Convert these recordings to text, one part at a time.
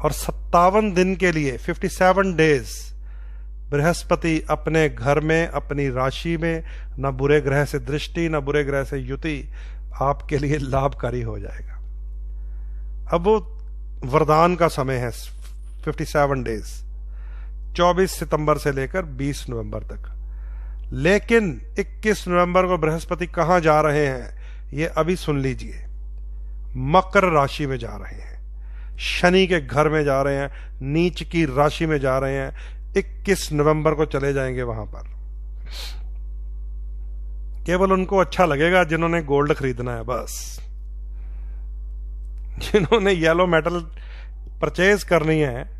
और 57 दिन के लिए 57 डेज बृहस्पति अपने घर में, अपनी राशि में, न बुरे ग्रह से दृष्टि न बुरे ग्रह से युति, आपके लिए लाभकारी हो जाएगा। अब वो वरदान का समय है 57 डेज, 24 सितंबर से लेकर 20 नवंबर तक। लेकिन 21 नवंबर को बृहस्पति कहां जा रहे हैं ये अभी सुन लीजिए। मकर राशि में जा रहे हैं, शनि के घर में जा रहे हैं, नीच की राशि में जा रहे हैं। 21 नवंबर को चले जाएंगे वहां पर। केवल उनको अच्छा लगेगा जिन्होंने गोल्ड खरीदना है, बस। जिन्होंने येलो मेटल परचेज करनी है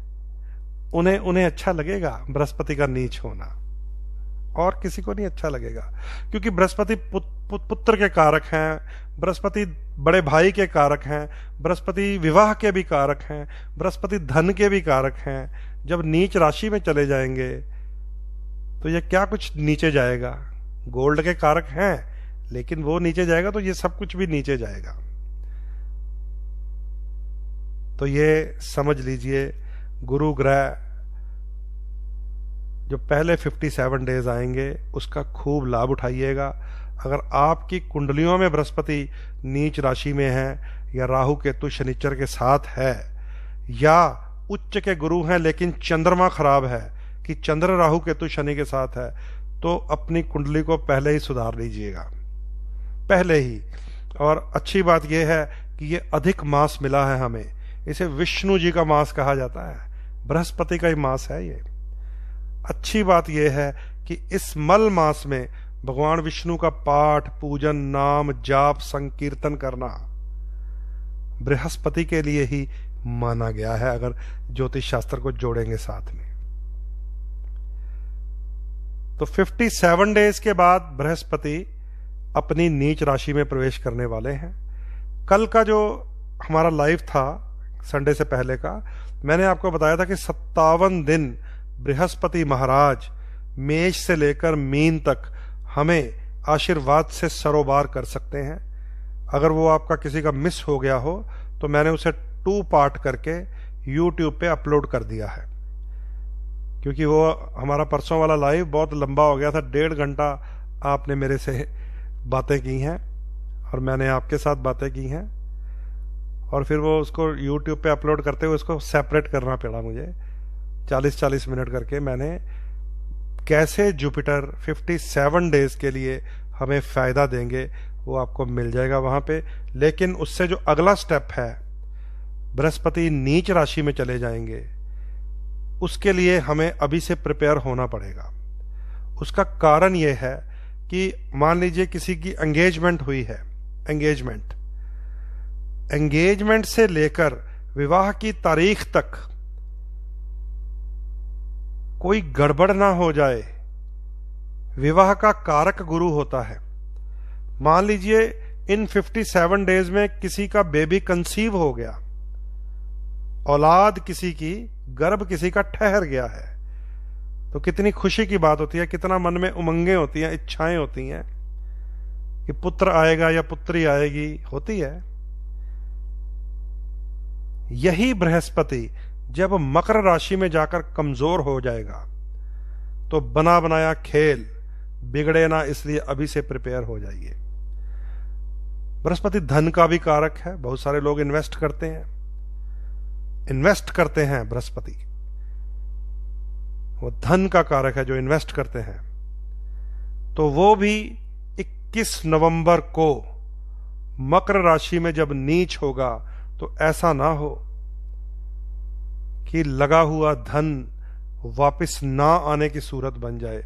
उन्हें अच्छा लगेगा बृहस्पति का नीच होना, और किसी को नहीं अच्छा लगेगा। क्योंकि बृहस्पति पुत्र के कारक हैं, बृहस्पति बड़े भाई के कारक हैं, बृहस्पति विवाह के भी कारक हैं, बृहस्पति धन के भी कारक हैं। जब नीच राशि में चले जाएंगे तो ये क्या कुछ नीचे जाएगा। गोल्ड के कारक हैं लेकिन वो नीचे जाएगा तो ये सब कुछ भी नीचे जाएगा। तो ये समझ लीजिए, गुरु ग्रह जो पहले 57 डेज आएंगे उसका खूब लाभ उठाइएगा। अगर आपकी कुंडलियों में बृहस्पति नीच राशि में है, या राहु केतु शनिचर के साथ है, या उच्च के गुरु हैं लेकिन चंद्रमा खराब है कि चंद्र राहु केतु शनि के साथ है, तो अपनी कुंडली को पहले ही सुधार लीजिएगा, पहले ही। और अच्छी बात यह है कि ये अधिक मास मिला है हमें, इसे विष्णु जी का मास कहा जाता है, बृहस्पति का ही मास है ये। अच्छी बात यह है कि इस मल मास में भगवान विष्णु का पाठ, पूजन, नाम जाप, संकीर्तन करना बृहस्पति के लिए ही माना गया है, अगर ज्योतिष शास्त्र को जोड़ेंगे साथ में। तो 57 डेज के बाद बृहस्पति अपनी नीच राशि में प्रवेश करने वाले हैं। कल का जो हमारा लाइव था संडे से पहले का, मैंने आपको बताया था कि 57 दिन बृहस्पति महाराज मेष से लेकर मीन तक हमें आशीर्वाद से सरोबार कर सकते हैं। अगर वो आपका किसी का मिस हो गया हो तो मैंने उसे 2 पार्ट करके YouTube पे अपलोड कर दिया है, क्योंकि वो हमारा परसों वाला लाइव बहुत लंबा हो गया था। 1.5 घंटा आपने मेरे से बातें की हैं और मैंने आपके साथ बातें की हैं, और फिर वो उसको YouTube पे अपलोड करते हुए उसको सेपरेट करना पड़ा मुझे 40-40 मिनट करके। मैंने कैसे जुपिटर 57 डेज के लिए हमें फायदा देंगे वो आपको मिल जाएगा वहां पे। लेकिन उससे जो अगला स्टेप है, बृहस्पति नीच राशि में चले जाएंगे, उसके लिए हमें अभी से प्रिपेयर होना पड़ेगा। उसका कारण यह है कि मान लीजिए किसी की एंगेजमेंट हुई है, एंगेजमेंट से लेकर विवाह की तारीख तक कोई गड़बड़ ना हो जाए, विवाह का कारक गुरु होता है। मान लीजिए इन 57 डेज में किसी का बेबी कंसीव हो गया, औलाद किसी की, गर्भ किसी का ठहर गया है, तो कितनी खुशी की बात होती है, कितना मन में उमंगें होती हैं, इच्छाएं होती हैं कि पुत्र आएगा या पुत्री आएगी, होती है। यही बृहस्पति जब मकर राशि में जाकर कमजोर हो जाएगा तो बना बनाया खेल बिगड़े ना, इसलिए अभी से प्रिपेयर हो जाइए। बृहस्पति धन का भी कारक है, बहुत सारे लोग इन्वेस्ट करते हैं बृहस्पति, वो धन का कारक है जो इन्वेस्ट करते हैं। तो वो भी 21 नवंबर को मकर राशि में जब नीच होगा तो ऐसा ना हो कि लगा हुआ धन वापस ना आने की सूरत बन जाए,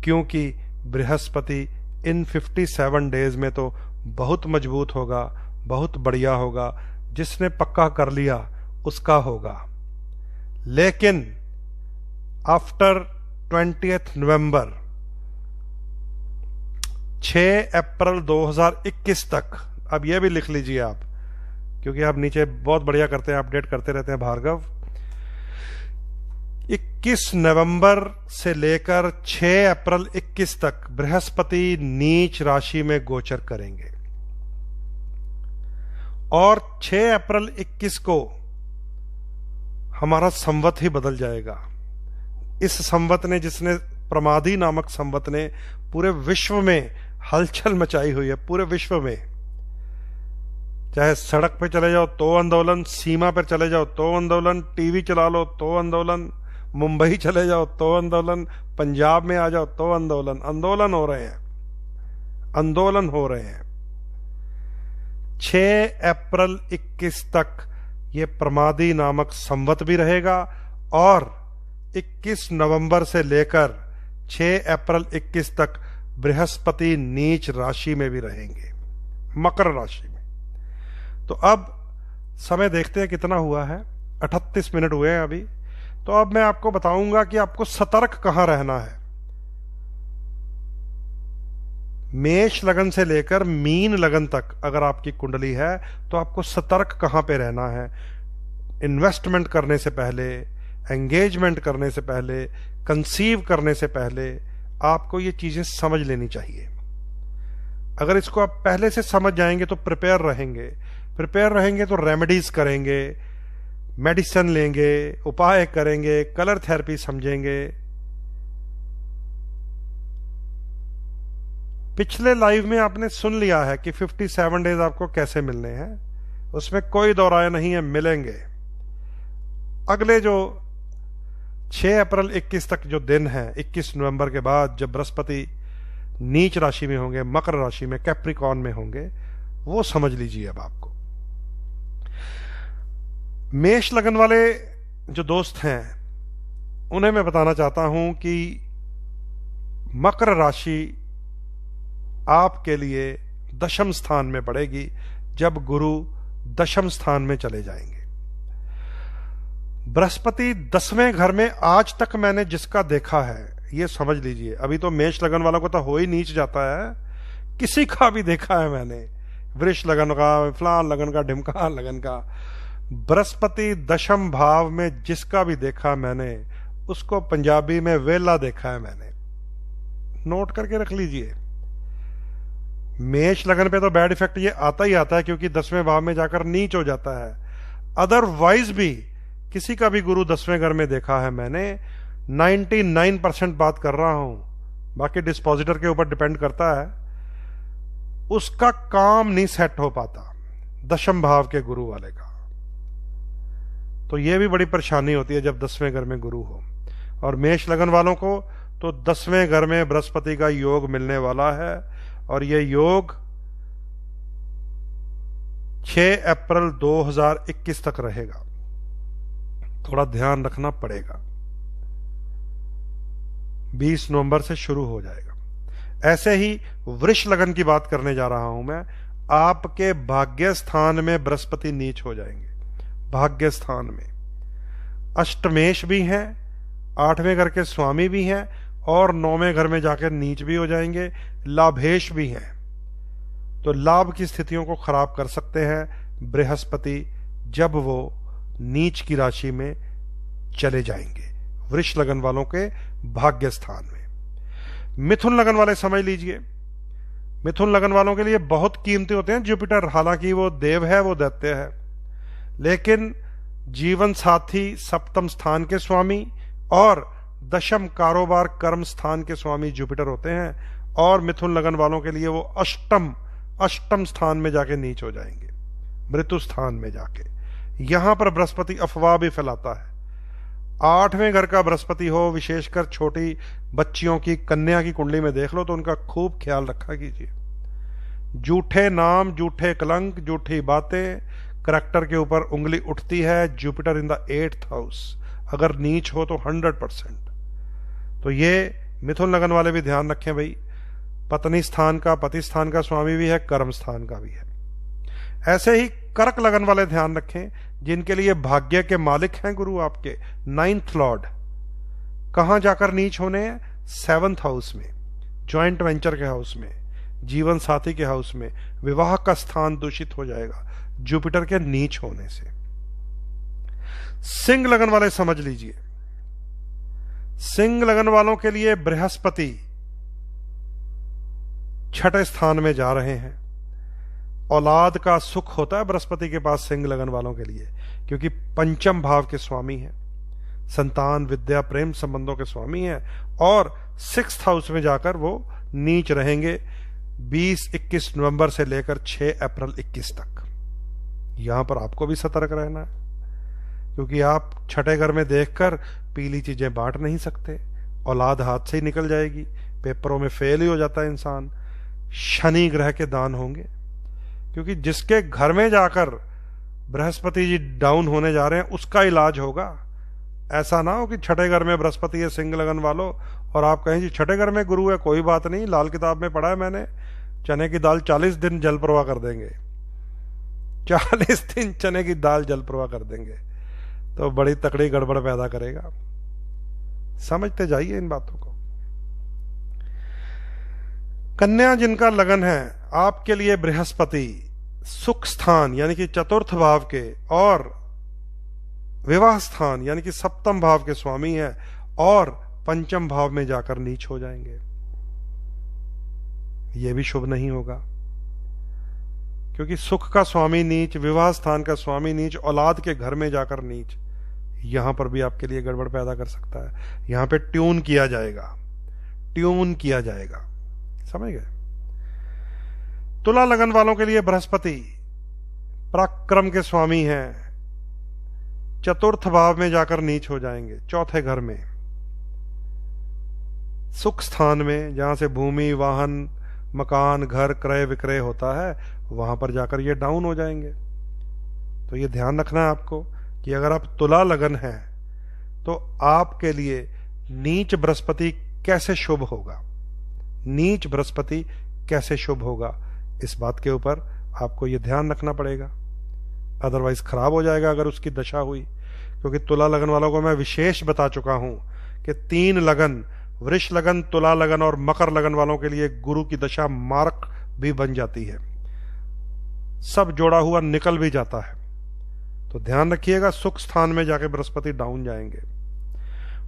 क्योंकि बृहस्पति इन 57 डेज में तो बहुत मजबूत होगा, बहुत बढ़िया होगा। जिसने पक्का कर लिया उसका होगा। लेकिन आफ्टर 20 नवंबर 6 अप्रैल 2021 तक, अब यह भी लिख लीजिए आप, क्योंकि आप नीचे बहुत बढ़िया करते हैं, अपडेट करते रहते हैं भार्गव। 21 नवंबर से लेकर 6 अप्रैल 21 तक बृहस्पति नीच राशि में गोचर करेंगे, और 6 अप्रैल 21 को हमारा संवत ही बदल जाएगा। इस संवत ने, जिसने प्रमादी नामक संवत ने पूरे विश्व में हलचल मचाई हुई है, पूरे विश्व में। चाहे सड़क पे चले जाओ तो आंदोलन, सीमा पर चले जाओ तो आंदोलन, टीवी चला लो तो आंदोलन, मुंबई चले जाओ तो आंदोलन, पंजाब में आ जाओ तो आंदोलन। आंदोलन हो रहे हैं, आंदोलन हो रहे हैं। 6 अप्रैल 21 तक ये प्रमादी नामक संवत भी रहेगा और 21 नवंबर से लेकर 6 अप्रैल 21 तक बृहस्पति नीच राशि में भी रहेंगे, मकर राशि में। तो अब समय देखते हैं कितना हुआ है, 38 मिनट हुए हैं अभी। तो अब मैं आपको बताऊंगा कि आपको सतर्क कहां रहना है। मेष लगन से लेकर मीन लगन तक अगर आपकी कुंडली है तो आपको सतर्क कहां पे रहना है। इन्वेस्टमेंट करने से पहले, एंगेजमेंट करने से पहले, कंसीव करने से पहले आपको ये चीजें समझ लेनी चाहिए। अगर इसको आप पहले से समझ जाएंगे तो प्रिपेयर रहेंगे। प्रिपेयर रहेंगे तो रेमेडीज करेंगे, मेडिसिन लेंगे, उपाय करेंगे, कलर थेरेपी समझेंगे। पिछले लाइव में आपने सुन लिया है कि 57 डेज आपको कैसे मिलने हैं, उसमें कोई दो राय नहीं है, मिलेंगे। अगले जो 6 अप्रैल 21 तक जो दिन है, 21 नवंबर के बाद जब बृहस्पति नीच राशि में होंगे, मकर राशि में, कैप्रिकॉर्न में होंगे, वो समझ लीजिए। अब आपको मेष लगन वाले जो दोस्त हैं उन्हें मैं बताना चाहता हूं कि मकर राशि आपके लिए दशम स्थान में पड़ेगी जब गुरु दशम स्थान में चले जाएंगे। बृहस्पति 10वें घर में आज तक मैंने जिसका देखा है, ये समझ लीजिए, अभी तो मेष लगन वालों को तो हो ही नीच जाता है, किसी का भी देखा है मैंने, वृष लगन का, फलान लगन का, ढिमकान लगन का, बृहस्पति दशम भाव में जिसका भी देखा मैंने, उसको पंजाबी में वेला देखा है मैंने। नोट करके रख लीजिए। मेष लगन पे तो बैड इफेक्ट ये आता ही आता है क्योंकि 10वें भाव में जाकर नीच हो जाता है। अदरवाइज भी किसी का भी गुरु 10वें घर में देखा है मैंने, 99% बात कर रहा हूं, बाकी डिस्पोजिटर के ऊपर डिपेंड करता है, उसका काम नहीं सेट हो पाता दशम भाव के गुरु वाले का। तो यह भी बड़ी परेशानी होती है जब 10वें घर में गुरु हो। और मेष लगन वालों को तो 10वें घर में बृहस्पति का योग मिलने वाला है और यह योग 6 अप्रैल 2021 तक रहेगा। थोड़ा ध्यान रखना पड़ेगा, 20 नवंबर से शुरू हो जाएगा। ऐसे ही वृष लगन की बात करने जा रहा हूं मैं। आपके भाग्य स्थान में बृहस्पति नीच हो जाएंगे, भाग्य स्थान में। अष्टमेश भी हैं, 8वें घर के स्वामी भी हैं और 9वें घर में जाकर नीच भी हो जाएंगे। लाभेश भी हैं, तो लाभ की स्थितियों को खराब कर सकते हैं बृहस्पति जब वो नीच की राशि में चले जाएंगे वृष लगन वालों के भाग्य स्थान में। मिथुन लगन वाले समझ लीजिए, मिथुन लगन वालों के लिए बहुत कीमती होते हैं जुपिटर। हालांकि वो देव है, वो दैत्य है, लेकिन जीवन साथी सप्तम स्थान के स्वामी और दशम कारोबार कर्म स्थान के स्वामी जुपिटर होते हैं। और मिथुन लगन वालों के लिए वो अष्टम स्थान में जाके नीच हो जाएंगे, मृत्यु स्थान में जाके। यहां पर बृहस्पति अफवाह भी फैलाता है। 8वें घर का बृहस्पति हो, विशेषकर छोटी बच्चियों की, कन्या की कुंडली में देख लो तो उनका खूब ख्याल रखा कीजिए। झूठे नाम, झूठे कलंक, झूठी बातें, करैक्टर के ऊपर उंगली उठती है। Jupiter in the 8th house अगर नीच हो तो 100%। तो ये मिथुन लगन वाले भी ध्यान रखें भाई। पत्नी स्थान का, पति स्थान का स्वामी भी है, कर्म स्थान का भी है। ऐसे ही कर्क लगन वाले ध्यान रखें जिनके लिए भाग्य के मालिक हैं गुरु आपके, 9th लॉर्ड। कहां जाकर नीच होने हैं? 7th हाउस में, ज्वाइंट वेंचर के हाउस में, जीवन साथी के हाउस में। विवाह का स्थान दूषित हो जाएगा जुपिटर के नीच होने से। सिंह लगन वाले समझ लीजिए, सिंह लगन वालों के लिए बृहस्पति 6ठे स्थान में जा रहे हैं। औलाद का सुख होता है बृहस्पति के पास सिंह लगन वालों के लिए, क्योंकि पंचम भाव के स्वामी हैं, संतान विद्या प्रेम संबंधों के स्वामी हैं, और 6th हाउस में जाकर वो नीच रहेंगे 20-21 नवंबर से लेकर 6 अप्रैल 21 तक। यहां पर आपको भी सतर्क रहना है, क्योंकि आप छठे घर में देखकर पीली चीजें बांट नहीं सकते, औलाद हाथ से ही निकल जाएगी, पेपरों में फेल ही हो जाता है इंसान। शनि ग्रह के दान होंगे, क्योंकि जिसके घर में जाकर बृहस्पति जी डाउन होने जा रहे हैं उसका इलाज होगा। ऐसा ना हो कि छठे घर में बृहस्पति है सिंह लगन वालों, और आप कहें जी छठे घर में गुरु है, कोई बात नहीं, लाल किताब में पढ़ा है मैंने, चने की दाल 40 दिन जल प्रवाह कर देंगे, 40 दिन चने की दाल जल प्रवाह कर देंगे, तो बड़ी तकड़ी गड़बड़ पैदा करेगा। समझते जाइए इन बातों को। कन्या जिनका लगन है, आपके लिए बृहस्पति सुख स्थान यानी कि 4th भाव के और विवाह स्थान यानी कि 7th भाव के स्वामी है, और 5th भाव में जाकर नीच हो जाएंगे। यह भी शुभ नहीं होगा, क्योंकि सुख का स्वामी नीच, विवाह स्थान का स्वामी नीच, औलाद के घर में जाकर नीच, यहां पर भी आपके लिए गड़बड़ पैदा कर सकता है। यहां पे ट्यून किया जाएगा, ट्यून किया जाएगा, समझ गए। तुला लगन वालों के लिए बृहस्पति पराक्रम के स्वामी हैं, 4th भाव में जाकर नीच हो जाएंगे, 4थे घर में, सुख स्थान में, जहां से भूमि वाहन मकान घर क्रय विक्रय होता है, वहां पर जाकर ये डाउन हो जाएंगे। तो ये ध्यान रखना है आपको कि अगर आप तुला लगन है तो आपके लिए नीच बृहस्पति कैसे शुभ होगा, नीच बृहस्पति कैसे शुभ होगा, इस बात के ऊपर आपको यह ध्यान रखना पड़ेगा, अदरवाइज खराब हो जाएगा अगर उसकी दशा हुई। क्योंकि तुला लगन वालों को मैं विशेष बता चुका हूं कि 3 लगन, वृष लगन, तुला लगन और मकर लगन वालों के लिए गुरु की दशा मार्क भी बन जाती है, सब जोड़ा हुआ निकल भी जाता है। तो ध्यान रखिएगा, सुख स्थान में जाके बृहस्पति डाउन जाएंगे।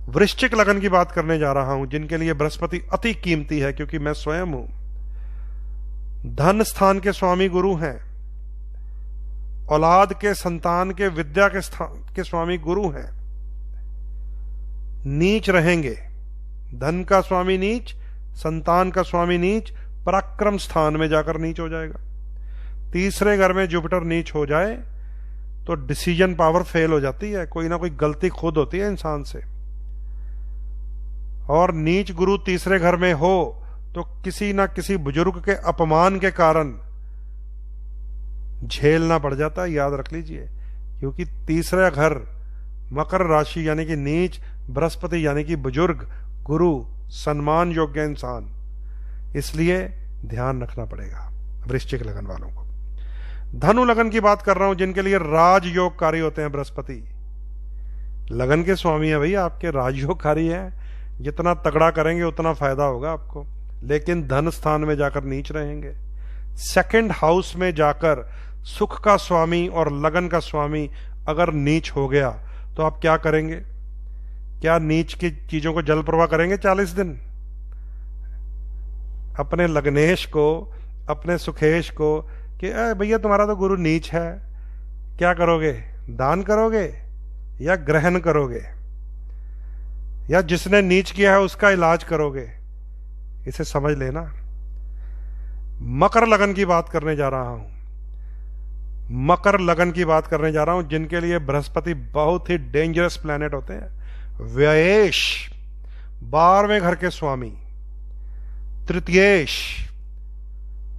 वृश्चिक लगन की बात करने जा रहा हूं, जिनके लिए बृहस्पति अति कीमती है, क्योंकि मैं स्वयं हूं। धन स्थान के स्वामी गुरु हैं, औलाद के संतान के विद्या के स्थान के स्वामी गुरु हैं, नीच रहेंगे। धन का स्वामी नीच, संतान का स्वामी नीच, पराक्रम स्थान में जाकर नीच हो जाएगा। 3रे घर में जुपिटर नीच हो जाए तो डिसीजन पावर फेल हो जाती है, कोई ना कोई गलती खुद होती है इंसान से। और नीच गुरु 3रे घर में हो तो किसी ना किसी बुजुर्ग के अपमान के कारण झेलना पड़ जाता है, याद रख लीजिए। क्योंकि 3रा घर मकर राशि यानी कि नीच, बृहस्पति यानी कि बुजुर्ग, गुरु सम्मान योग्य इंसान, इसलिए ध्यान रखना पड़ेगा वृश्चिक लगन वालों को। धनु लगन की बात कर रहा हूं, जिनके लिए राजयोगकारी होते हैं बृहस्पति। लगन के स्वामी है भैया, आपके राजयोगकारी है, जितना तगड़ा करेंगे उतना फायदा होगा आपको। लेकिन धन स्थान में जाकर नीच रहेंगे। 2nd हाउस में जाकर सुख का स्वामी और लगन का स्वामी अगर नीच हो गया तो आप क्या करेंगे? क्या नीच की चीजों को जल प्रवाह करेंगे 40 दिन? अपने लग्नेश को, अपने सुखेश को कि भैया तुम्हारा तो गुरु नीच है, क्या करोगे? दान करोगे या ग्रहण करोगे, या जिसने नीच किया है उसका इलाज करोगे? इसे समझ लेना। मकर लगन की बात करने जा रहा हूं, मकर लगन की बात करने जा रहा हूं, जिनके लिए बृहस्पति बहुत ही डेंजरस प्लैनेट होते हैं। व्ययेश 12वें घर के स्वामी, तृतीयेश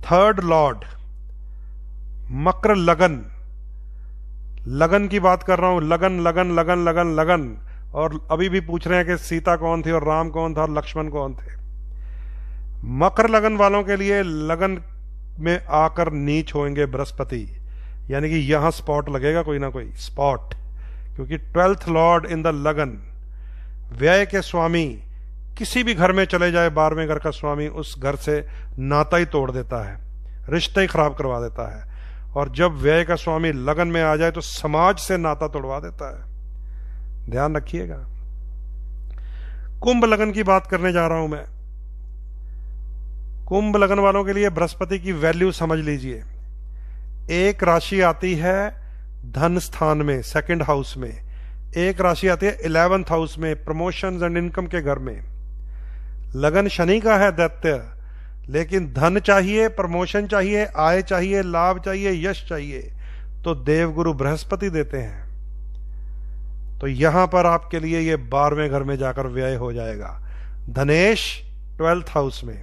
3rd लॉर्ड, मकर लगन, लगन की बात कर रहा हूं, लगन लगन लगन लगन लगन। और अभी भी पूछ रहे हैं कि सीता कौन थी और राम कौन था और लक्ष्मण कौन थे। मकर लगन वालों के लिए लगन में आकर नीच होंगे बृहस्पति, यानी कि यहां स्पॉट लगेगा, कोई ना कोई स्पॉट, क्योंकि 12th लॉर्ड इन द लगन, व्यय के स्वामी, किसी भी घर में चले जाए 12वें घर का स्वामी उस घर से नाता ही तोड़ देता है, रिश्ते ही खराब करवा देता है। और जब व्यय का स्वामी लगन में आ जाए तो समाज से नाता तोड़वा देता है, ध्यान रखिएगा। कुंभ लगन की बात करने जा रहा हूं मैं। कुंभ लगन वालों के लिए बृहस्पति की वैल्यू समझ लीजिए एक राशि आती है धन स्थान में, सेकंड हाउस में। एक राशि आती है 11th हाउस में, प्रमोशन एंड इनकम के घर में। लगन शनि का है दैत्य, लेकिन धन चाहिए, प्रमोशन चाहिए, आय चाहिए, लाभ चाहिए, यश चाहिए, तो देवगुरु बृहस्पति देते हैं। तो यहां पर आपके लिए ये 12वें घर में जाकर व्यय हो जाएगा। धनेश 12th हाउस में,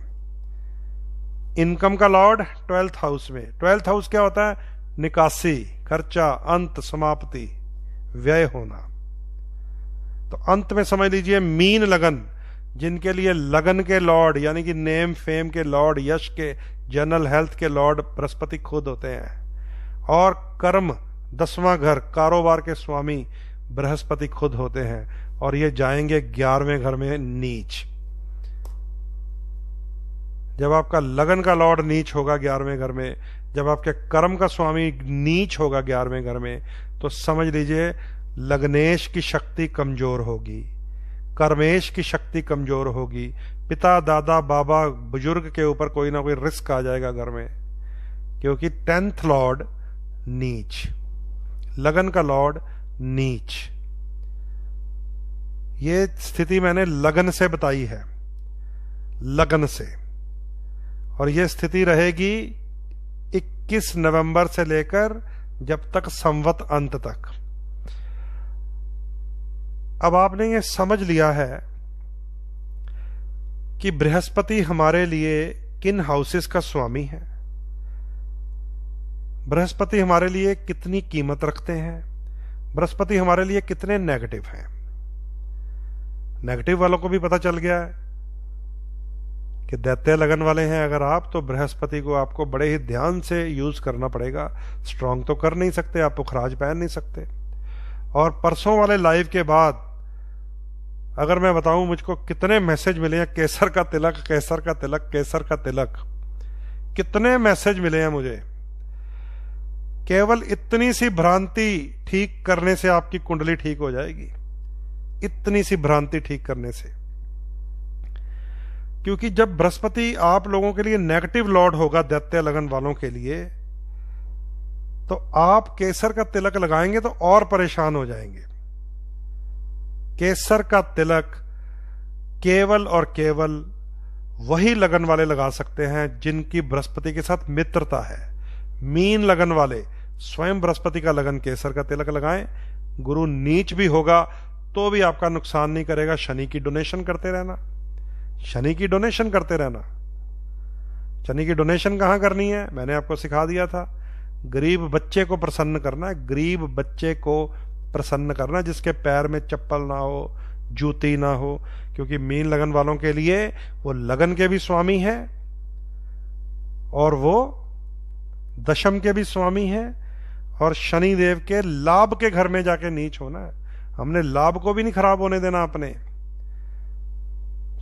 इनकम का लॉर्ड 12th हाउस में। 12th हाउस क्या होता है? निकासी, खर्चा, अंत, समाप्ति, व्यय होना। तो अंत में समझ लीजिए मीन लगन, जिनके लिए लगन के लॉर्ड यानी कि नेम फेम के लॉर्ड, यश के, जनरल हेल्थ के लॉर्ड बृहस्पति खुद होते हैं। और कर्म 10वां घर, कारोबार के स्वामी बृहस्पति खुद होते हैं। और ये जाएंगे 11वें घर में नीच। जब आपका लगन का लॉर्ड नीच होगा 11वें घर में, जब आपके कर्म का स्वामी नीच होगा 11वें घर में, तो समझ लीजिए लग्नेश की शक्ति कमजोर होगी, कर्मेश की शक्ति कमजोर होगी, पिता, दादा, बाबा, बुजुर्ग के ऊपर कोई ना कोई रिस्क आ जाएगा घर में, क्योंकि 10th लॉर्ड नीच, लगन का लॉर्ड नीच। ये स्थिति मैंने लगन से बताई है, लगन से। और यह स्थिति रहेगी 21 नवंबर से लेकर जब तक संवत अंत तक। अब आपने ये समझ लिया है कि बृहस्पति हमारे लिए किन हाउसेस का स्वामी है, बृहस्पति हमारे लिए कितनी कीमत रखते हैं, बृहस्पति हमारे लिए कितने नेगेटिव हैं। नेगेटिव वालों को भी पता चल गया है कि दैत्य लगन वाले हैं अगर आप, तो बृहस्पति को आपको बड़े ही ध्यान से यूज करना पड़ेगा। स्ट्रांग तो कर नहीं सकते आप, पुखराज पहन नहीं सकते। और परसों वाले लाइव के बाद अगर मैं बताऊं मुझको कितने मैसेज मिले हैं, केसर का तिलक, केसर का तिलक, केसर का तिलक, कितने मैसेज मिले हैं मुझे। केवल इतनी सी भ्रांति ठीक करने से आपकी कुंडली ठीक हो जाएगी, इतनी सी भ्रांति ठीक करने से। क्योंकि जब बृहस्पति आप लोगों के लिए नेगेटिव लॉर्ड होगा दैत्य लगन वालों के लिए, तो आप केसर का तिलक लगाएंगे तो और परेशान हो जाएंगे। केसर का तिलक केवल और केवल वही लगन वाले लगा सकते हैं जिनकी बृहस्पति के साथ मित्रता है। मीन लगन वाले स्वयं बृहस्पति का लगन केसर का तिलक लगाएं। गुरु नीच भी होगा तो भी आपका नुकसान नहीं करेगा। शनि की डोनेशन करते रहना, शनि की डोनेशन करते रहना। शनि की डोनेशन कहां करनी है मैंने आपको सिखा दिया था। गरीब बच्चे को प्रसन्न करना है, गरीब बच्चे को प्रसन्न करना जिसके पैर में चप्पल ना हो, जूती ना हो। क्योंकि मीन लगन वालों के लिए वो लगन के भी स्वामी हैं और वो दशम के भी स्वामी हैं और शनि देव के लाभ के घर में जाके नीच होना है। हमने लाभ को भी नहीं खराब होने देना अपने।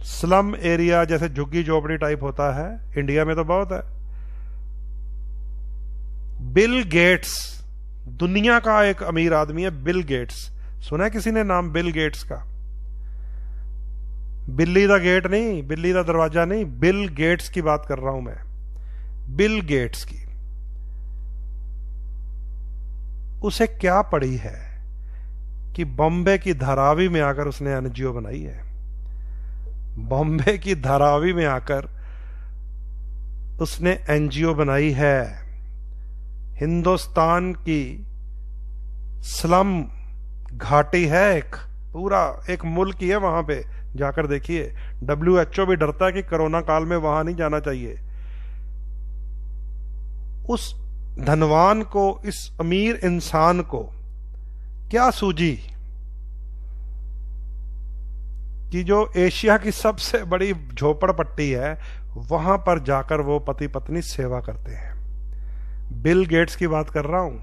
स्लम एरिया जैसे झुग्गी झोपड़ी टाइप होता है, इंडिया में तो बहुत है। बिल गेट्स दुनिया का एक अमीर आदमी है, बिल गेट्स। सुना है किसी ने नाम बिल गेट्स का? बिल्ली दा गेट नहीं, बिल्ली दा दरवाजा नहीं, बिल गेट्स की बात कर रहा हूं मैं, बिल गेट्स की। उसे क्या पड़ी है कि बॉम्बे की धारावी में आकर उसने एनजीओ बनाई है। बॉम्बे की धारावी में आकर उसने एनजीओ बनाई है। हिंदुस्तान की स्लम घाटी है, एक पूरा एक मुल्क ही है, वहां पे जाकर देखिए। WHO भी डरता है कि कोरोना काल में वहां नहीं जाना चाहिए। उस धनवान को, इस अमीर इंसान को क्या सूझी कि जो एशिया की सबसे बड़ी झोपड़पट्टी है वहां पर जाकर वो पति पत्नी सेवा करते हैं। बिल गेट्स की बात कर रहा हूं।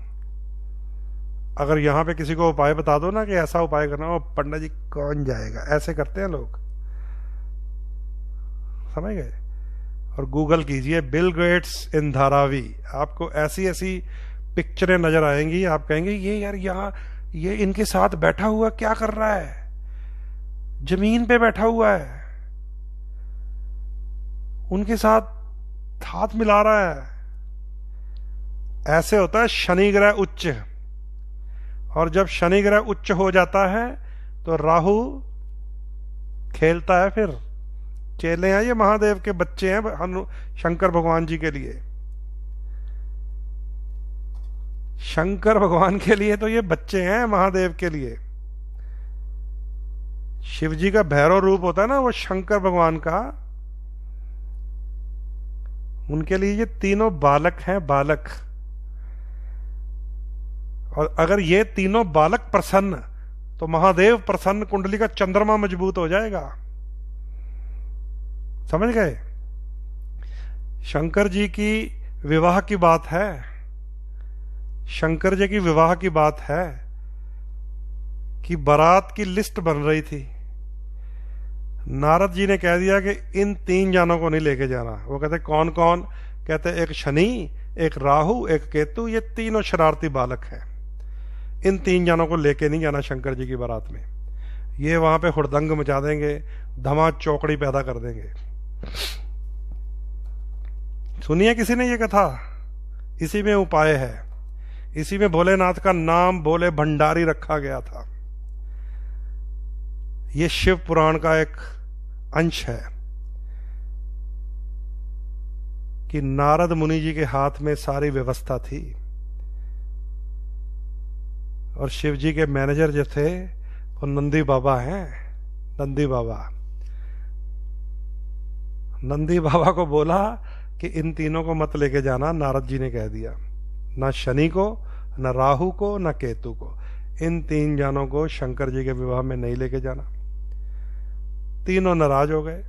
अगर यहां पे किसी को उपाय बता दो ना कि ऐसा उपाय करना हो, पंडित जी कौन जाएगा, ऐसे करते हैं लोग, समझ गए। और गूगल कीजिए बिल गेट्स इन धारावी, आपको ऐसी ऐसी पिक्चरें नजर आएंगी। आप कहेंगे ये यार यहां ये इनके साथ बैठा हुआ क्या कर रहा है, जमीन पे बैठा हुआ है, उनके साथ हाथ मिला रहा है। ऐसे होता है शनि ग्रह उच्च, और जब शनि ग्रह उच्च हो जाता है तो राहु खेलता है। फिर चेले हैं ये, महादेव के बच्चे हैं शंकर भगवान जी के लिए। शंकर भगवान के लिए तो ये बच्चे हैं, महादेव के लिए। शिव जी का भैरव रूप होता है ना, वो शंकर भगवान का, उनके लिए ये तीनों बालक हैं, बालक। और अगर ये तीनों बालक प्रसन्न तो महादेव प्रसन्न, कुंडली का चंद्रमा मजबूत हो जाएगा। समझ गए? शंकर जी की विवाह की बात है, शंकर जी की विवाह की बात है कि बारात की लिस्ट बन रही थी। नारद जी ने कह दिया कि इन 3 जानों को नहीं लेके जाना। वो कहते कौन कौन? कहते एक शनि, एक राहु, एक केतु, ये तीनों शरारती बालक हैं, इन 3 जानों को लेके नहीं जाना शंकर जी की बारात में। ये वहां पे हुड़दंग मचा देंगे, धमा चौकड़ी पैदा कर देंगे। सुनिए किसी ने ये कथा, इसी में उपाय है, इसी में भोलेनाथ का नाम भोले भंडारी रखा गया था। ये शिव पुराण का एक अंश है कि नारद मुनि जी के हाथ में सारी व्यवस्था थी, और शिव जी के मैनेजर जो थे वो नंदी बाबा हैं। नंदी बाबा, नंदी बाबा को बोला कि इन तीनों को मत लेके जाना। नारद जी ने कह दिया, ना शनि को, ना राहु को, ना केतु को, इन 3 जानों को शंकर जी के विवाह में नहीं लेके जाना। तीनों नाराज हो गए,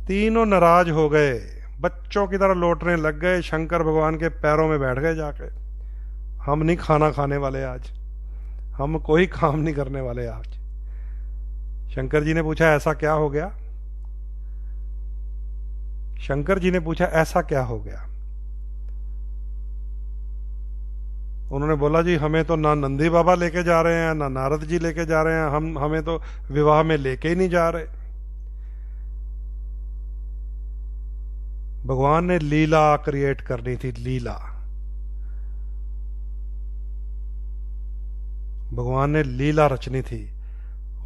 तीनों नाराज हो गए, बच्चों की तरह लौटने लग गए, शंकर भगवान के पैरों में बैठ गए जाके। हम नहीं खाना खाने वाले आज, हम कोई काम नहीं करने वाले आज। शंकर जी ने पूछा ऐसा क्या हो गया? शंकर जी ने पूछा ऐसा क्या हो गया? उन्होंने बोला जी हमें तो ना नंदी बाबा लेके जा रहे हैं, ना नारद जी लेके जा रहे हैं, हमें तो विवाह में लेके ही नहीं जा रहे। भगवान ने लीला क्रिएट करनी थी, लीला। भगवान ने लीला रचनी थी।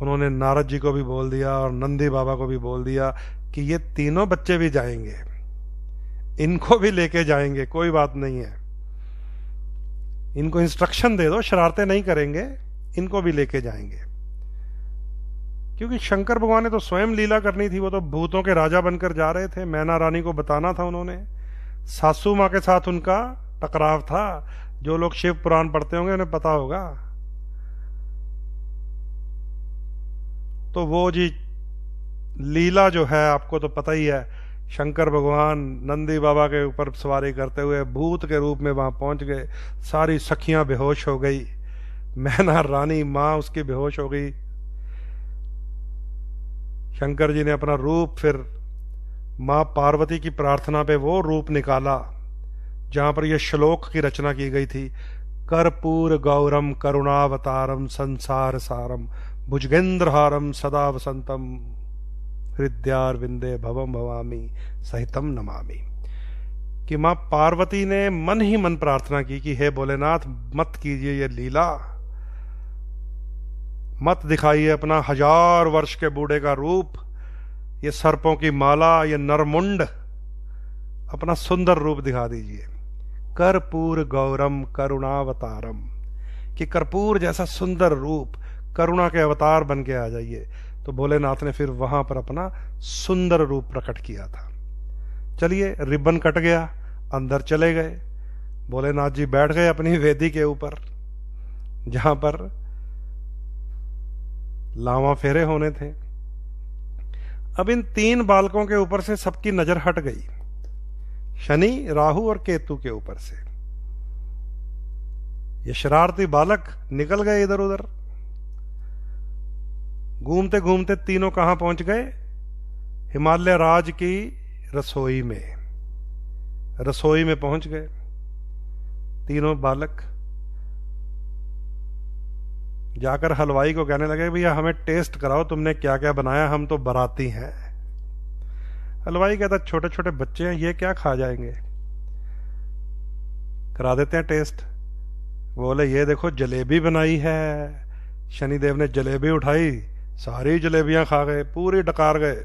उन्होंने नारद जी को भी बोल दिया और नंदी बाबा को भी बोल दिया कि ये तीनों बच्चे भी जाएंगे, इनको भी लेके जाएंगे, कोई बात नहीं है, इनको इंस्ट्रक्शन दे दो, शरारतें नहीं करेंगे, इनको भी लेके जाएंगे। क्योंकि शंकर भगवान ने तो स्वयं लीला करनी थी, वो तो भूतों के राजा बनकर जा रहे थे। मैना रानी को बताना था उन्होंने, सासू माँ के साथ उनका टकराव था। जो लोग शिव पुराण पढ़ते होंगे उन्हें पता होगा। तो वो जी लीला जो है आपको तो पता ही है, शंकर भगवान नंदी बाबा के ऊपर सवारी करते हुए भूत के रूप में वहां पहुंच गए। सारी सखियां बेहोश हो गई, मैना रानी मां उसकी बेहोश हो गई। शंकर जी ने अपना रूप फिर मां पार्वती की प्रार्थना पे वो रूप निकाला जहां पर यह श्लोक की रचना की गई थी, कर्पूर गौरम करुणावतारम संसार सारम भुजगेंद्रहारम सदा वसंतम हृदयारविंदे भवम भवामी सहितम नमामि। कि मां पार्वती ने मन ही मन प्रार्थना की कि हे भोलेनाथ मत कीजिए ये लीला, मत दिखाइए अपना 1000 वर्ष के बूढ़े का रूप, ये सर्पों की माला, ये नरमुंड, अपना सुंदर रूप दिखा दीजिए। कर्पूर गौरम करुणावतारम, कि कर्पूर जैसा सुंदर रूप, करुणा के अवतार बन के आ जाइए। तो भोलेनाथ ने फिर वहां पर अपना सुंदर रूप प्रकट किया था। चलिए रिबन कट गया, अंदर चले गए। भोलेनाथ जी बैठ गए अपनी वेदी के ऊपर जहां पर लावा फेरे होने थे। अब इन 3 बालकों के ऊपर से सबकी नजर हट गई, शनि, राहु और केतु के ऊपर से। ये शरारती बालक निकल गए इधर उधर, घूमते घूमते तीनों कहां पहुंच गए? हिमालय राज की रसोई में। रसोई में पहुंच गए तीनों बालक। जाकर हलवाई को कहने लगे भैया हमें टेस्ट कराओ, तुमने क्या क्या बनाया, हम तो बाराती हैं। हलवाई कहता छोटे छोटे बच्चे हैं, ये क्या खा जाएंगे, करा देते हैं टेस्ट। बोले ये देखो जलेबी बनाई है। शनिदेव ने जलेबी उठाई, सारी जलेबियां खा गए, पूरी डकार गए।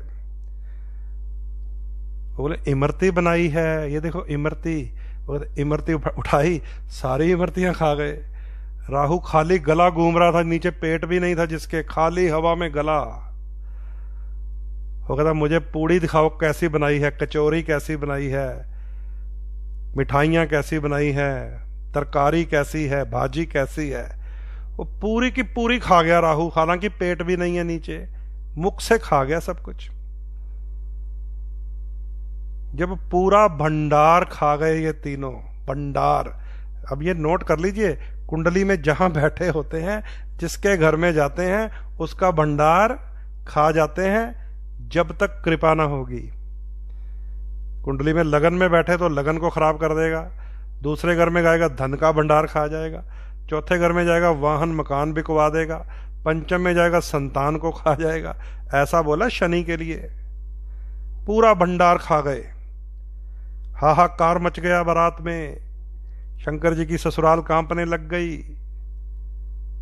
बोले इमरती बनाई है, ये देखो इमरती। बोले इमरती उठाई, सारी इमरतियां खा गए। राहु खाली गला घूम रहा था, नीचे पेट भी नहीं था जिसके, खाली हवा में गला। वो कहता मुझे पूड़ी दिखाओ कैसी बनाई है, कचौरी कैसी बनाई है, मिठाइयां कैसी बनाई है, तरकारी कैसी है, भाजी कैसी है। वो पूरी की पूरी खा गया राहु, हालांकि पेट भी नहीं है नीचे, मुख से खा गया सब कुछ। जब पूरा भंडार खा गए ये तीनों, भंडार, अब ये नोट कर लीजिए, कुंडली में जहां बैठे होते हैं, जिसके घर में जाते हैं, उसका भंडार खा जाते हैं जब तक कृपा ना होगी। कुंडली में लगन में बैठे तो लगन को खराब कर देगा, दूसरे घर में जाएगा धन का भंडार खा जाएगा, चौथे घर में जाएगा वाहन मकान बिकवा देगा, पंचम में जाएगा संतान को खा जाएगा। ऐसा बोला शनि के लिए। पूरा भंडार खा गए, हाहाकार मच गया बारात में। शंकर जी की ससुराल कांपने लग गई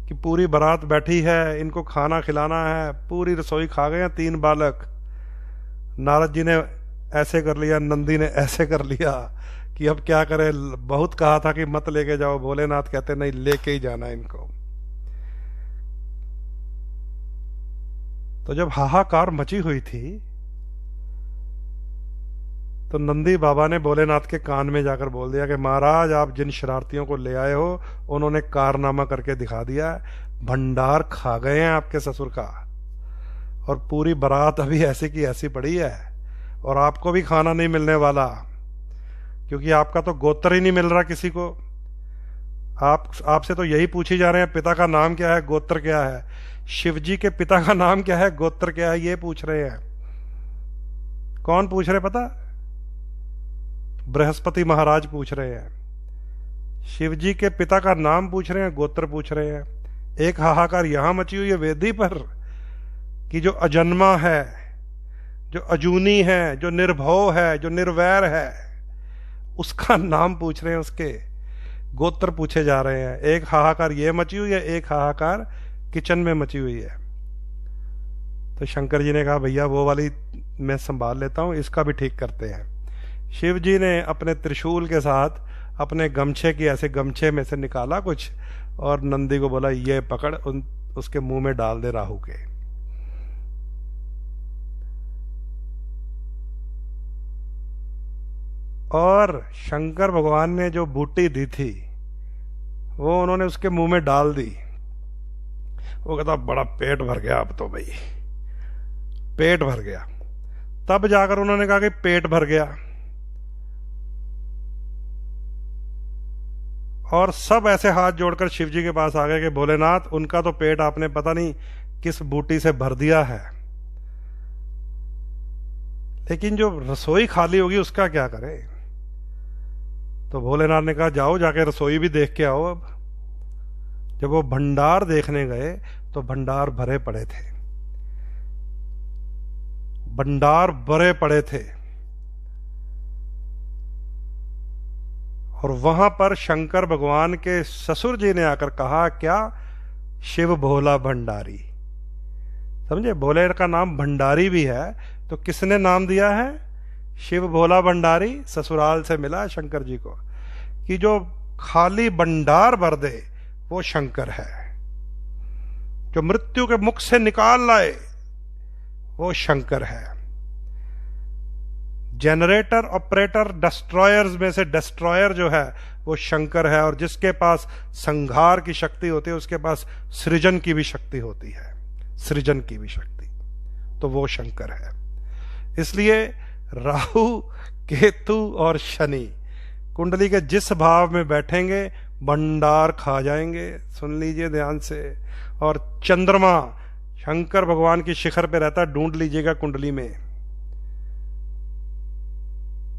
कि पूरी बारात बैठी है, इनको खाना खिलाना है। पूरी रसोई खा गए हैं तीन बालक। नारद जी ने ऐसे कर लिया, नंदी ने ऐसे कर लिया कि अब क्या करें। बहुत कहा था कि मत लेके जाओ, भोलेनाथ कहते नहीं, लेके ही जाना इनको। तो जब हाहाकार मची हुई थी तो नंदी बाबा ने भोलेनाथ के कान में जाकर बोल दिया कि महाराज आप जिन शरारतियों को ले आए हो, उन्होंने कारनामा करके दिखा दिया, भंडार खा गए हैं आपके ससुर का, और पूरी बारात अभी ऐसी की ऐसी पड़ी है, और आपको भी खाना नहीं मिलने वाला, क्योंकि आपका तो गोत्र ही नहीं मिल रहा किसी को। आपसे तो यही पूछी जा रहे हैं पिता का नाम क्या है, गोत्र क्या है। शिव जी के पिता का नाम क्या है, गोत्र क्या है, ये पूछ रहे हैं। कौन पूछ रहे पता? बृहस्पति महाराज पूछ रहे हैं। शिव जी के पिता का नाम पूछ रहे हैं, गोत्र पूछ रहे हैं। एक हाहाकार यहां मची हुई है वेदी पर कि जो अजन्मा है, जो अजूनी है, जो निर्भव है, जो निर्वैर है, उसका नाम पूछ रहे हैं, उसके गोत्र पूछे जा रहे हैं। एक हाहाकार ये मची हुई है, एक हाहाकार किचन में मची हुई है। तो शंकर जी ने कहा भैया वो वाली मैं संभाल लेता हूं, इसका भी ठीक करते हैं। शिव जी ने अपने त्रिशूल के साथ अपने गमछे की ऐसे गमछे में से निकाला कुछ, और नंदी को बोला ये पकड़, उसके मुंह में डाल दे राहु के। और शंकर भगवान ने जो बूटी दी थी वो उन्होंने उसके मुंह में डाल दी। वो कहता बड़ा पेट भर गया, अब तो भाई पेट भर गया। तब जाकर उन्होंने कहा कि पेट भर गया, और सब ऐसे हाथ जोड़कर शिव जी के पास आ गए कि भोलेनाथ उनका तो पेट आपने पता नहीं किस बूटी से भर दिया है, लेकिन जो रसोई खाली होगी उसका क्या करें। तो भोलेनाथ ने कहा जाओ जाके रसोई भी देख के आओ। अब जब वो भंडार देखने गए तो भंडार भरे पड़े थे, भंडार भरे पड़े थे। और वहां पर शंकर भगवान के ससुर जी ने आकर कहा क्या, शिव भोला भंडारी। समझे, भोले का नाम भंडारी भी है, तो किसने नाम दिया है? शिव भोला भंडारी। ससुराल से मिला शंकर जी को कि जो खाली भंडार भर दे वो शंकर है, जो मृत्यु के मुख से निकाल लाए वो शंकर है। जनरेटर, ऑपरेटर, डिस्ट्रॉयर्स में से डिस्ट्रॉयर जो है वो शंकर है, और जिसके पास संहार की शक्ति होती है उसके पास सृजन की भी शक्ति होती है, सृजन की भी शक्ति, तो वो शंकर है। इसलिए राहु, केतु और शनि कुंडली के जिस भाव में बैठेंगे भंडार खा जाएंगे। सुन लीजिए ध्यान से। और चंद्रमा शंकर भगवान की शिखर पे रहता, ढूंढ लीजिएगा कुंडली में।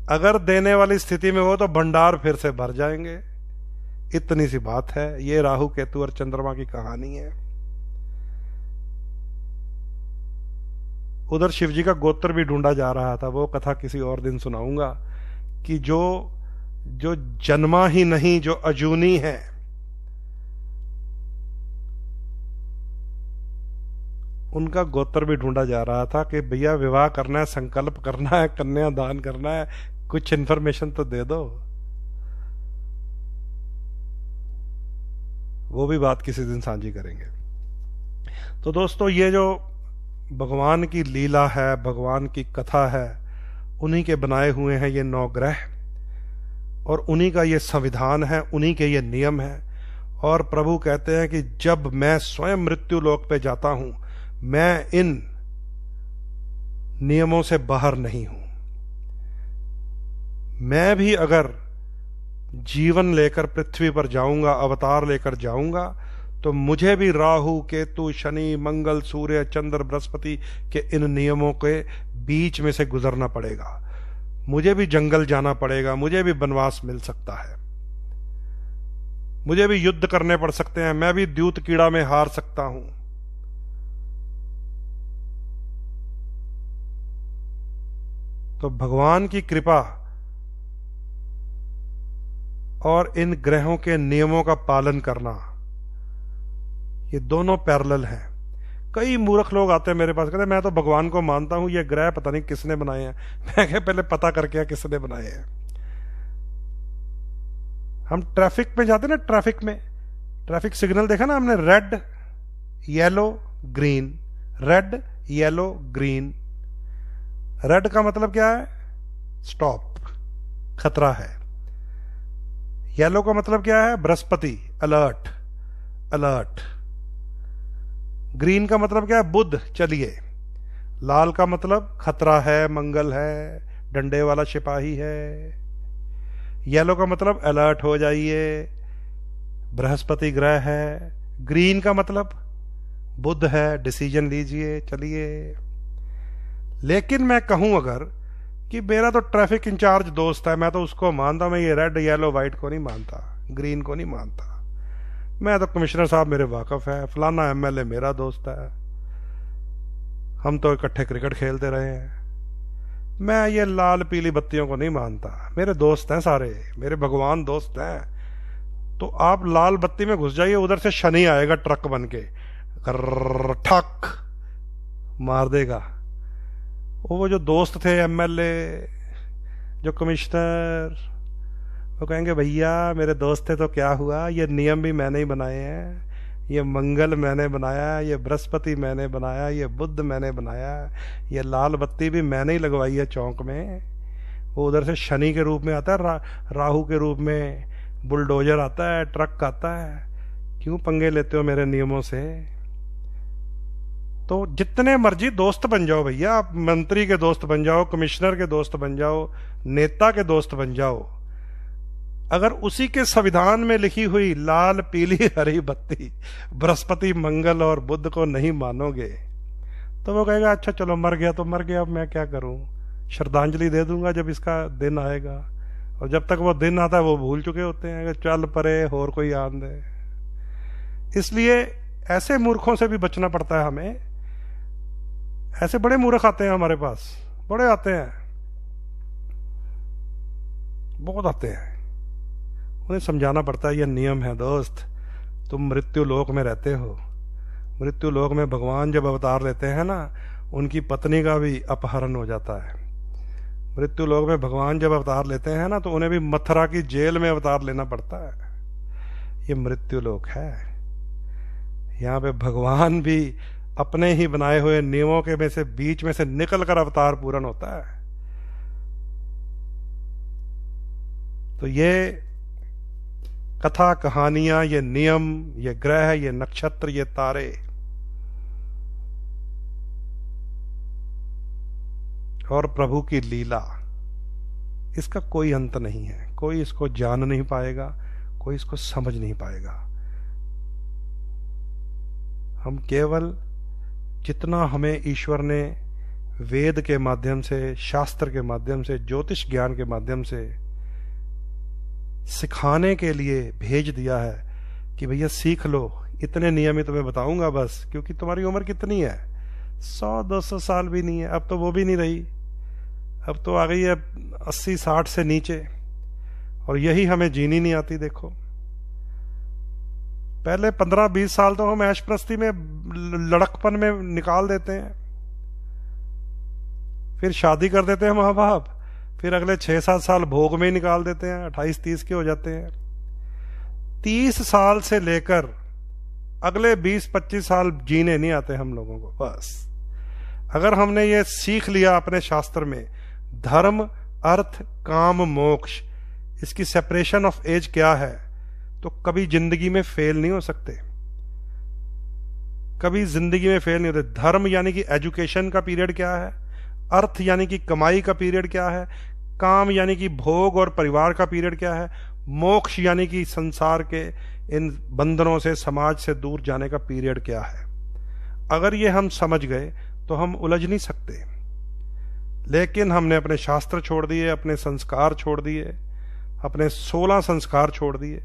अगर देने वाली स्थिति में हो तो भंडार फिर से भर जाएंगे। इतनी सी बात है, ये राहु केतु और चंद्रमा की कहानी है। उधर शिव जी का गोत्र भी ढूंढा जा रहा था। वो कथा किसी और दिन सुनाऊंगा कि जो जो जन्मा ही नहीं, जो अजूनी है, उनका गोत्र भी ढूंढा जा रहा था कि भैया विवाह करना है, संकल्प करना है, कन्या दान करना है, कुछ इन्फॉर्मेशन तो दे दो। वो भी बात किसी दिन साझी करेंगे। तो दोस्तों, ये जो भगवान की लीला है, भगवान की कथा है, उन्हीं के बनाए हुए हैं ये 9 ग्रह, और उन्हीं का ये संविधान है, उन्हीं के ये नियम है। और प्रभु कहते हैं कि जब मैं स्वयं मृत्यु लोक पे जाता हूं, मैं इन नियमों से बाहर नहीं हूं। मैं भी अगर जीवन लेकर पृथ्वी पर जाऊंगा, अवतार लेकर जाऊंगा, तो मुझे भी राहु, केतु, शनि, मंगल, सूर्य, चंद्र, बृहस्पति के इन नियमों के बीच में से गुजरना पड़ेगा। मुझे भी जंगल जाना पड़ेगा, मुझे भी वनवास मिल सकता है, मुझे भी युद्ध करने पड़ सकते हैं, मैं भी द्यूत कीड़ा में हार सकता हूं। तो भगवान की कृपा और इन ग्रहों के नियमों का पालन करना, ये दोनों पैरेलल हैं। कई मूर्ख लोग आते हैं मेरे पास, कहते हैं मैं तो भगवान को मानता हूं, ये ग्रह पता नहीं किसने बनाए हैं। मैं कह पहले पता करके किसने बनाए हैं। हम ट्रैफिक में जाते ना, ट्रैफिक में ट्रैफिक सिग्नल देखा ना हमने, red yellow green, red yellow green. Red का मतलब क्या है? स्टॉप, खतरा है। येलो का मतलब क्या है? Brihaspati, alert, alert. ग्रीन का मतलब क्या है? बुध, चलिए। लाल का मतलब खतरा है, मंगल है, डंडे वाला सिपाही है। येलो का मतलब अलर्ट हो जाइए, बृहस्पति ग्रह है। ग्रीन का मतलब बुध है, डिसीजन लीजिए, चलिए। लेकिन मैं कहूं अगर कि मेरा तो ट्रैफिक इंचार्ज दोस्त है, मैं तो उसको मानता, मैं ये रेड येलो व्हाइट को नहीं मानता, ग्रीन को नहीं मानता। मैं तो कमिश्नर साहब मेरे वाकफ है, फलाना एमएलए मेरा दोस्त है, हम तो इकट्ठे क्रिकेट खेलते रहे हैं। मैं ये लाल पीली बत्तियों को नहीं मानता। मेरे दोस्त हैं सारे, मेरे भगवान दोस्त हैं। तो आप लाल बत्ती में घुस जाइए, उधर से शनि आएगा ट्रक बन के, ठक मार देगा। वो जो दोस्त थे एमएलए, जो कमिश्नर, वो कहेंगे भैया मेरे दोस्त थे तो क्या हुआ, ये नियम भी मैंने ही बनाए हैं, ये मंगल मैंने बनाया, ये बृहस्पति मैंने बनाया, ये बुध मैंने बनाया, ये लाल बत्ती भी मैंने ही लगवाई है चौक में। वो उधर से शनि के रूप में आता है, राहु के रूप में बुलडोजर आता है, ट्रक आता है। क्यों पंगे लेते हो मेरे नियमों से? तो जितने मर्जी दोस्त बन जाओ भैया, आप मंत्री के दोस्त बन जाओ, कमिश्नर के दोस्त बन जाओ, नेता के दोस्त बन जाओ, अगर उसी के संविधान में लिखी हुई लाल पीली हरी बत्ती बृहस्पति मंगल और बुध को नहीं मानोगे, तो वो कहेगा अच्छा चलो मर गया तो मर गया, अब मैं क्या करूं, श्रद्धांजलि दे दूंगा जब इसका दिन आएगा। और जब तक वो दिन आता है वो भूल चुके होते हैं, चल परे और कोई आन दे। इसलिए ऐसे मूर्खों से भी बचना पड़ता है हमें। ऐसे बड़े मूर्ख आते हैं हमारे पास, बड़े आते हैं, बहुत आते हैं। उन्हें समझाना पड़ता है ये नियम है दोस्त, तुम मृत्यु लोक में रहते हो। मृत्यु लोक में भगवान जब अवतार लेते हैं ना, उनकी पत्नी का भी अपहरण हो जाता है। मृत्यु लोक में भगवान जब अवतार लेते हैं ना, तो उन्हें भी मथुरा की जेल में अवतार लेना पड़ता है। ये मृत्यु लोक है। यहाँ पे भगवान भी अपने ही बनाए हुए नियमों के में से बीच में से निकल कर अवतार पूर्ण होता है। तो ये कथा कहानियां, ये नियम, ये ग्रह, ये नक्षत्र, ये तारे, और प्रभु की लीला, इसका कोई अंत नहीं है। कोई इसको जान नहीं पाएगा, कोई इसको समझ नहीं पाएगा। हम केवल जितना हमें ईश्वर ने वेद के माध्यम से, शास्त्र के माध्यम से, ज्योतिष ज्ञान के माध्यम से सिखाने के लिए भेज दिया है कि भैया सीख लो, इतने नियम ही तुम्हें बताऊंगा बस, क्योंकि तुम्हारी उम्र कितनी है, 100-200 साल भी नहीं है, अब तो वो भी नहीं रही, अब तो आ गई है 80-60 से नीचे, और यही हमें जीनी नहीं आती। देखो पहले 15-20 साल तो हम ऐश प्रस्ती में, लड़कपन में निकाल देते हैं, फिर शादी कर देते हैं माँ बाप, फिर अगले 6-7 साल भोग में ही निकाल देते हैं, 28-30 के हो जाते हैं। 30 साल से लेकर अगले 20-25 साल जीने नहीं आते हम लोगों को। बस अगर हमने ये सीख लिया अपने शास्त्र में, धर्म अर्थ काम मोक्ष, इसकी सेपरेशन ऑफ एज क्या है, तो कभी जिंदगी में फेल नहीं हो सकते, कभी जिंदगी में फेल नहीं होते। धर्म यानी कि एजुकेशन का पीरियड क्या है, अर्थ यानी कि कमाई का पीरियड क्या है, काम यानी कि भोग और परिवार का पीरियड क्या है, मोक्ष यानी कि संसार के इन बंधनों से, समाज से दूर जाने का पीरियड क्या है। अगर ये हम समझ गए तो हम उलझ नहीं सकते। लेकिन हमने अपने शास्त्र छोड़ दिए, अपने संस्कार छोड़ दिए, अपने 16 संस्कार छोड़ दिए,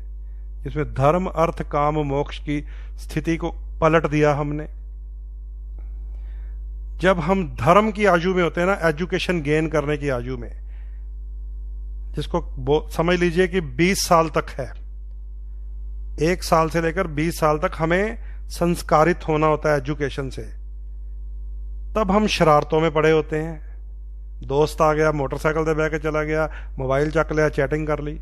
जिसमें धर्म अर्थ काम मोक्ष की स्थिति को पलट दिया हमने। जब हम धर्म की आयु में होते हैं ना, एजुकेशन गेन करने की आयु में, जिसको समझ लीजिए कि 20 साल तक है, 1 साल से लेकर 20 साल तक हमें संस्कारित होना होता है एजुकेशन से। तब हम शरारतों में पड़े होते हैं, दोस्त आ गया, मोटरसाइकिल से बह के चला गया, मोबाइल चक लिया, चैटिंग कर ली।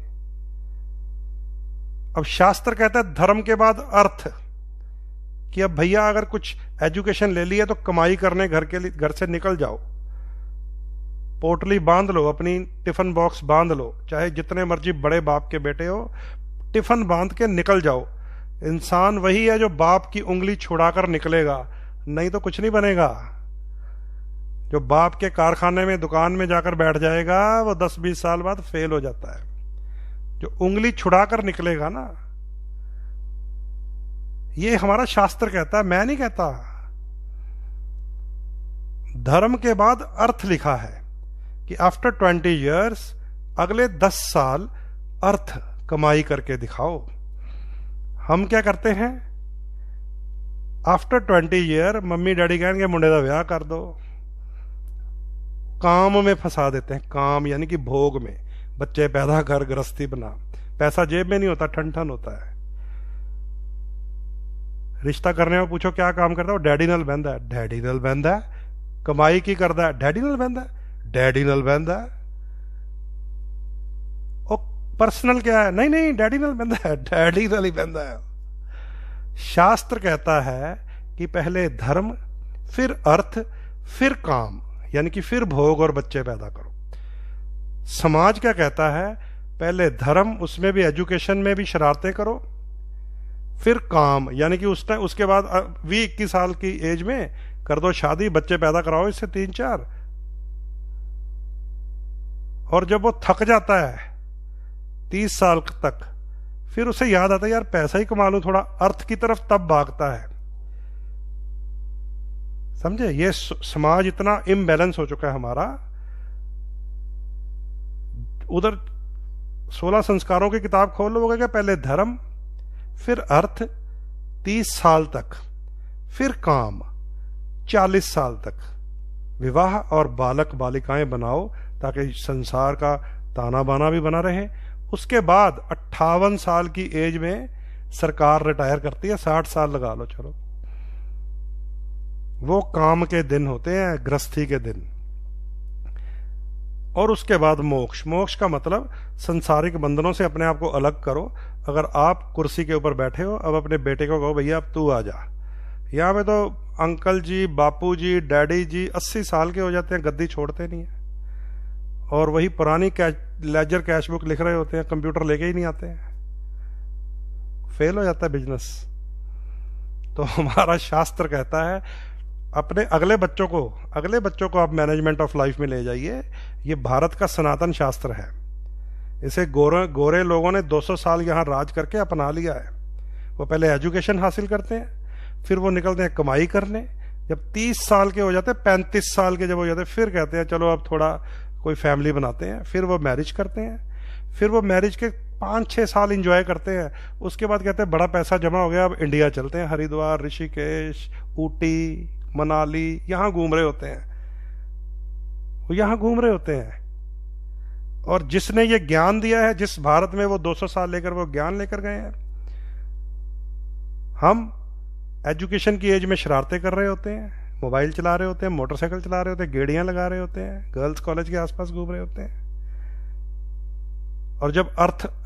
अब शास्त्र कहता है धर्म के बाद अर्थ, कि अब भैया अगर कुछ एजुकेशन ले ली है तो कमाई करने घर से निकल जाओ, पोटली बांध लो, अपनी टिफिन बॉक्स बांध लो, चाहे जितने मर्जी बड़े बाप के बेटे हो, टिफिन बांध के निकल जाओ। इंसान वही है जो बाप की उंगली छुड़ाकर निकलेगा, नहीं तो कुछ नहीं बनेगा। जो बाप के कारखाने में, दुकान में जाकर बैठ जाएगा, वो 10-20 साल बाद फेल हो जाता है। जो उंगली छुड़ाकर निकलेगा ना, ये हमारा शास्त्र कहता है, मैं नहीं कहता। धर्म के बाद अर्थ लिखा है कि आफ्टर 20 ईयर्स, अगले 10 साल अर्थ कमाई करके दिखाओ। हम क्या करते हैं, आफ्टर 20 ईयर मम्मी डैडी कहेंगे मुंडे का ब्याह कर दो, काम में फंसा देते हैं। काम यानी कि भोग में, बच्चे पैदा कर, गृहस्थी बना, पैसा जेब में नहीं होता, ठन ठन होता है। रिश्ता करने में पूछो क्या काम करता है, डैडी नल बहंदा है, डैडी नल बहंदा है। कमाई की करता है, डैडी नल बहंदा है, डैडी नल बहंदा है। और पर्सनल क्या है, नहीं नहीं डैडी नल बहंदा है, डैडी नल ही बहंदा है। शास्त्र कहता है कि पहले धर्म, फिर अर्थ, फिर काम, यानी कि फिर भोग और बच्चे पैदा करो। समाज क्या कहता है, पहले धर्म, उसमें भी एजुकेशन में भी शरारतें करो, फिर काम, यानी कि उस टाइम, उसके बाद 20-21 साल की एज में कर दो शादी, बच्चे पैदा कराओ इससे 3-4। और जब वो थक जाता है 30 साल तक, फिर उसे याद आता है यार पैसा ही कमा लूं थोड़ा, अर्थ की तरफ तब भागता है। समझे, ये समाज इतना इम्बैलेंस हो चुका है हमारा। उधर 16 संस्कारों की किताब खोल लोगे क्या, पहले धर्म, फिर अर्थ 30 साल तक, फिर काम 40 साल तक, विवाह और बालक बालिकाएं बनाओ ताकि संसार का ताना बाना भी बना रहे। उसके बाद 58 साल की एज में सरकार रिटायर करती है, 60 साल लगा लो चलो। वो काम के दिन होते हैं, गृहस्थी के दिन। और उसके बाद मोक्ष। मोक्ष का मतलब संसारिक बंधनों से अपने आप को अलग करो। अगर आप कुर्सी के ऊपर बैठे हो, अब अपने बेटे को कहो भैया अब तू आ जा। यहाँ पे तो अंकल जी, बापू जी, डैडी जी 80 साल के हो जाते हैं, गद्दी छोड़ते नहीं है, और वही पुरानी लेजर कैश बुक लिख रहे होते हैं, कंप्यूटर लेके ही नहीं आते हैं, फेल हो जाता है बिजनेस। तो हमारा शास्त्र कहता है अपने अगले बच्चों को आप मैनेजमेंट ऑफ लाइफ में ले जाइए। ये भारत का सनातन शास्त्र है। इसे गोरे लोगों ने 200 साल यहाँ राज करके अपना लिया है। वो पहले एजुकेशन हासिल करते हैं, फिर वो निकलते हैं कमाई करने। जब 30 साल के हो जाते हैं, 35 साल के जब हो जाते हैं, फिर कहते हैं चलो अब थोड़ा कोई फैमिली बनाते हैं। फिर वो मैरिज करते हैं, फिर वो मैरिज के 5-6 साल इंजॉय करते हैं। उसके बाद कहते हैं बड़ा पैसा जमा हो गया, अब इंडिया चलते हैं, हरिद्वार, ऋषिकेश, ऊटी, मनाली, यहां घूम रहे होते हैं, वो यहां घूम रहे होते हैं। और जिसने ये ज्ञान दिया है, जिस भारत में वो 200 साल लेकर वो ज्ञान लेकर गए हैं, हम एजुकेशन की एज में शरारतें कर रहे होते हैं, मोबाइल चला रहे होते हैं, मोटरसाइकिल चला रहे होते हैं, गेड़ियां लगा रहे होते हैं, गर्ल्स कॉलेज के आसपास घूम रहे होते हैं। और जब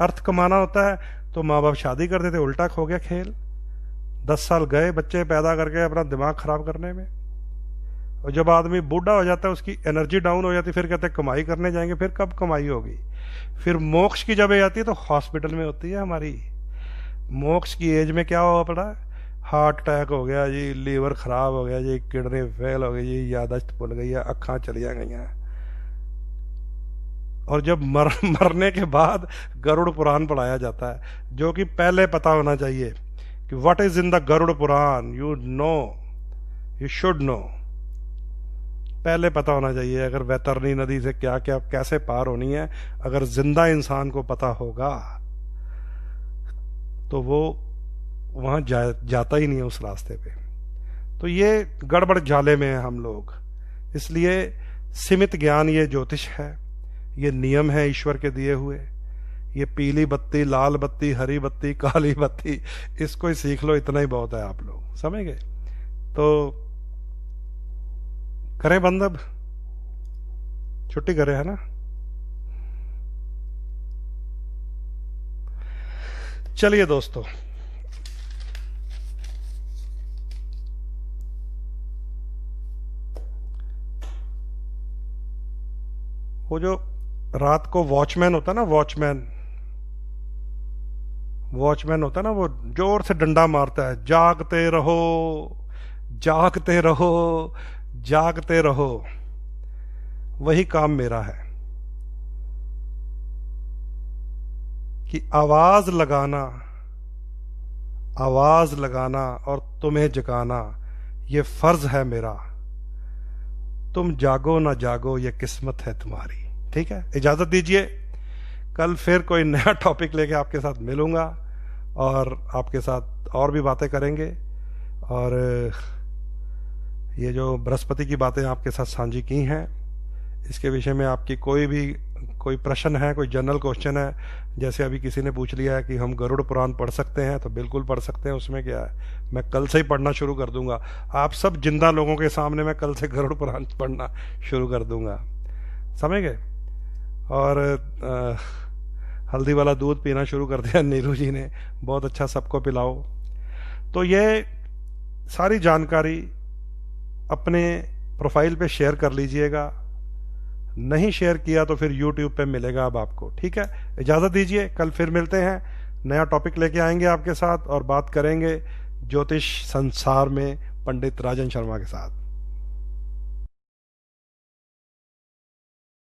अर्थ कमाना होता है तो माँ बाप शादी कर देते, उल्टा हो गया खेल। 10 साल गए बच्चे पैदा करके अपना दिमाग खराब करने में। और जब आदमी बूढ़ा हो जाता है, उसकी एनर्जी डाउन हो जाती है, फिर कहते हैं कमाई करने जाएंगे। फिर कब कमाई होगी? फिर मोक्ष की जब आती है तो हॉस्पिटल में होती है हमारी। मोक्ष की एज में क्या हुआ पड़ा? हार्ट अटैक हो गया जी, लीवर खराब हो गया जी, किडनी फेल हो गई जी, याददाश्त भूल गई है, अक्खां चलिया गई हैं। और जब मरने के बाद गरुड़ पुराण पढ़ाया जाता है, जो कि पहले पता होना चाहिए कि what is in the Garuda Purana, you know, you should know, पहले पता होना चाहिए। अगर वैतरणी नदी से क्या क्या कैसे पार होनी है, अगर जिंदा इंसान को पता होगा तो वो वहां जाता ही नहीं है उस रास्ते पे। तो ये गड़बड़ जाले में है हम लोग। इसलिए सीमित ज्ञान ये ज्योतिष है, ये नियम है ईश्वर के दिए हुए। ये पीली बत्ती, लाल बत्ती, हरी बत्ती, काली बत्ती, इसको ही सीख लो, इतना ही बहुत है। आप लोग समझ गए? तो करें बंद, अब छुट्टी करें, है ना? चलिए दोस्तों, वो जो रात को वॉचमैन होता है ना, वॉचमैन होता है ना, वो जोर से डंडा मारता है, जागते रहो, जागते रहो, जागते रहो। वही काम मेरा है कि आवाज लगाना और तुम्हें जगाना, ये फर्ज है मेरा। तुम जागो ना जागो, ये किस्मत है तुम्हारी। ठीक है, इजाजत दीजिए। कल फिर कोई नया टॉपिक लेके आपके साथ मिलूंगा और आपके साथ और भी बातें करेंगे। और ये जो बृहस्पति की बातें आपके साथ साझी की हैं, इसके विषय में आपकी कोई प्रश्न है, कोई जनरल क्वेश्चन है, जैसे अभी किसी ने पूछ लिया है कि हम गरुड़ पुराण पढ़ सकते हैं, तो बिल्कुल पढ़ सकते हैं, उसमें क्या है। मैं कल से ही पढ़ना शुरू कर दूंगा। आप सब जिंदा लोगों के सामने मैं कल से गरुड़ पुराण पढ़ना शुरू कर दूंगा, समझ गए? और हल्दी वाला दूध पीना शुरू कर दिया नीरू जी ने, बहुत अच्छा, सबको पिलाओ। तो ये सारी जानकारी अपने प्रोफाइल पे शेयर कर लीजिएगा, नहीं शेयर किया तो फिर YouTube पे मिलेगा अब आपको। ठीक है, इजाजत दीजिए, कल फिर मिलते हैं, नया टॉपिक लेके आएंगे आपके साथ और बात करेंगे ज्योतिष संसार में पंडित राजन शर्मा के साथ।